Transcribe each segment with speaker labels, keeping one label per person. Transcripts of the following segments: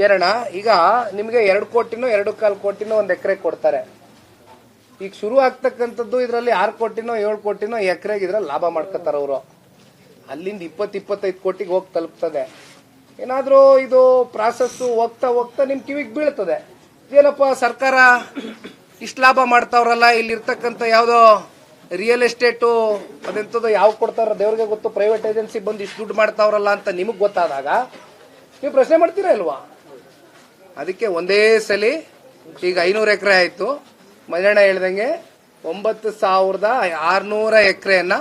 Speaker 1: ಏನಣ್ಣ, ಈಗ ನಿಮಗೆ 2 ಕೋಟಿನೋ 2.25 ಕೋಟಿನೋ ಒಂದು ಎಕರೆ ಕೊಡ್ತಾರೆ. ಈಗ ಶುರು ಆಗ್ತಕ್ಕಂಥದ್ದು ಇದರಲ್ಲಿ 6 ಕೋಟಿನೋ 7 ಕೋಟಿನೋ ಎಕರೆಗೆ ಇದ್ರಲ್ಲಿ ಲಾಭ ಮಾಡ್ಕೋತಾರ ಅವರು. ಅಲ್ಲಿಂದ 20-25 ಕೋಟಿಗೆ ಹೋಗಿ ತಲುಪ್ತದೆ. ಏನಾದರೂ ಇದು ಪ್ರಾಸೆಸ್ ಹೋಗ್ತಾ ಹೋಗ್ತಾ ನಿಮ್ ಕಿವಿಗೆ ಬೀಳ್ತದೆ, ಏನಪ್ಪ ಸರ್ಕಾರ ಇಷ್ಟು ಲಾಭ ಮಾಡ್ತಾವ್ರಲ್ಲ, ಇಲ್ಲಿರ್ತಕ್ಕಂಥ ಯಾವುದೋ ರಿಯಲ್ ಎಸ್ಟೇಟು ಅದೆಂಥದ್ದು ಯಾವ ಕೊಡ್ತಾರ ದೇವ್ರಿಗೆ ಗೊತ್ತು, ಪ್ರೈವೇಟ್ ಏಜೆನ್ಸಿ ಬಂದು ಇಷ್ಟು ದುಡ್ಡು ಮಾಡ್ತಾವ್ರಲ್ಲ ಅಂತ ನಿಮಗೆ ಗೊತ್ತಾದಾಗ ನೀವು ಪ್ರಶ್ನೆ ಮಾಡ್ತೀರಾ ಇಲ್ವಾ? ಅದಕ್ಕೆ ಒಂದೇ ಸಲ ಈಗ 500 ಎಕರೆ ಆಯ್ತು, ಮಂಜಣ್ಣ ಹೇಳ್ದಂಗೆ 9,600 ಎಕರೆಯನ್ನ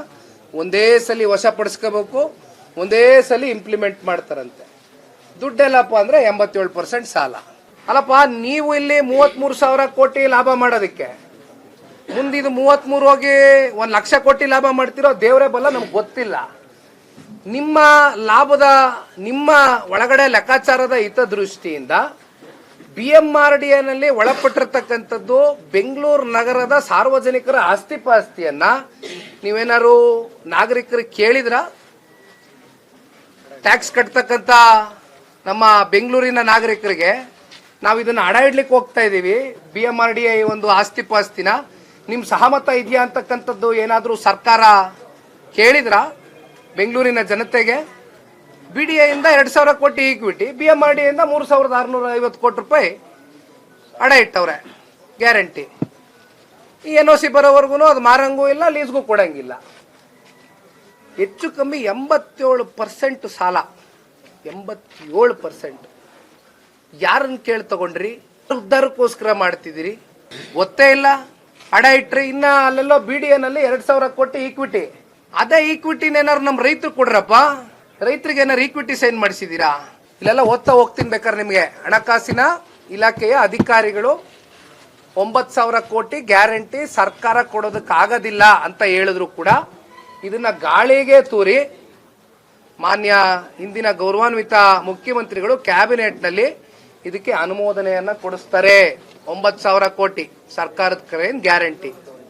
Speaker 1: ಒಂದೇ ಸಲ ವಶಪಡಿಸ್ಕೋಬೇಕು, ಒಂದೇ ಸಲ ಇಂಪ್ಲಿಮೆಂಟ್ ಮಾಡ್ತಾರಂತೆ. ದುಡ್ಡೆಲ್ಲಪ್ಪ ಅಂದ್ರೆ 87% ಸಾಲ. ಅಲ್ಲಪ್ಪ, ನೀವು ಇಲ್ಲಿ 33,000 ಕೋಟಿ ಲಾಭ ಮಾಡೋದಕ್ಕೆ ಮುಂದಿದು 33 ಹೋಗಿ 1 ಲಕ್ಷ ಕೋಟಿ ಲಾಭ ಮಾಡ್ತಿರೋ ದೇವರೇ ಬಲ್ಲ, ನಮ್ಗೆ ಗೊತ್ತಿಲ್ಲ. ನಿಮ್ಮ ಲಾಭದ ನಿಮ್ಮ ಒಳಗಡೆ ಲೆಕ್ಕಾಚಾರದ ಹಿತದೃಷ್ಟಿಯಿಂದ BMRDA ಒಳಪಟ್ಟಿರ್ತಕ್ಕಂಥದ್ದು ಬೆಂಗಳೂರು ನಗರದ ಸಾರ್ವಜನಿಕರ ಆಸ್ತಿಪಾಸ್ತಿಯನ್ನ ನೀವೇನಾರು ನಾಗರಿಕರಿಗೆ ಕೇಳಿದ್ರ? ಟ್ಯಾಕ್ಸ್ ಕಟ್ತಕ್ಕಂಥ ನಮ್ಮ ಬೆಂಗಳೂರಿನ ನಾಗರಿಕರಿಗೆ ನಾವು ಇದನ್ನ ಅಡ ಇಡ್ಲಿಕ್ಕೆ ಹೋಗ್ತಾ ಇದೀವಿ, BMRDA ಒಂದು ಆಸ್ತಿಪಾಸ್ತಿನ ನಿಮ್ ಸಹಮತ ಇದೆಯಾ ಅಂತಕ್ಕಂಥದ್ದು ಏನಾದ್ರೂ ಸರ್ಕಾರ ಕೇಳಿದ್ರ ಬೆಂಗಳೂರಿನ ಜನತೆಗೆ? BDA ಇಂದ 2,000 ಕೋಟಿ ಈಕ್ವಿಟಿ, BMRDA ಇಂದ 3,650 ಕೋಟಿ ರೂಪಾಯಿ ಅಡ ಇಟ್ಟವ್ರೆ ಗ್ಯಾರಂಟಿ. ಈ NOC ಬರೋವರೆಗೂ ಅದು ಮಾರಂಗೂ ಇಲ್ಲ, ಲೀಸ್ಗೂ ಕೊಡಂಗಿಲ್ಲ. ಹೆಚ್ಚು ಕಮ್ಮಿ 87% ಸಾಲ. 87% ಯಾರನ್ನ ಕೇಳಿ ತಗೊಂಡ್ರಿ? ಉದ್ದಾರಕ್ಕೋಸ್ಕರ ಮಾಡ್ತಿದ್ದೀರಿ, ಗೊತ್ತೇ ಇಲ್ಲ. ಅಡ ಇಟ್ರಿ, ಇನ್ನ ಅಲ್ಲೆಲ್ಲೋ BDA ನಲ್ಲಿ 2,000 ಕೋಟಿ ಈಕ್ವಿಟಿ. ಅದೇ ಈಕ್ವಿಟಿನ ಏನಾರು ನಮ್ಮ ರೈತರು ಕೊಡ್ರಪ್ಪ, ರೈತರಿಗೆ ಏನಾರು ಈಕ್ವಿಟಿ ಸೈನ್ ಮಾಡಿಸಿದೀರಾ? ಇಲ್ಲೆಲ್ಲ ಓದ್ತಾ ಹೋಗ್ತೀನಿ ಬೇಕಾದ್ರೆ ನಿಮಗೆ. ಹಣಕಾಸಿನ ಇಲಾಖೆಯ ಅಧಿಕಾರಿಗಳು 9,000 ಕೋಟಿ ಗ್ಯಾರಂಟಿ ಸರ್ಕಾರ ಕೊಡೋದಕ್ಕಾಗೋದಿಲ್ಲ ಅಂತ ಹೇಳಿದ್ರು ಕೂಡ ಇದನ್ನ ಗಾಳಿಗೆ ತೂರಿ ಮಾನ್ಯ ಹಿಂದಿನ ಗೌರವಾನ್ವಿತ ಮುಖ್ಯಮಂತ್ರಿಗಳು ಕ್ಯಾಬಿನೆಟ್ ನಲ್ಲಿ ಇದಕ್ಕೆ ಅನುಮೋದನೆಯನ್ನ ಕೊಡಿಸ್ತಾರೆ. 9,000 ಕೋಟಿ ಸರ್ಕಾರದ ಕಡೆಯಿಂದ ಗ್ಯಾರಂಟಿ.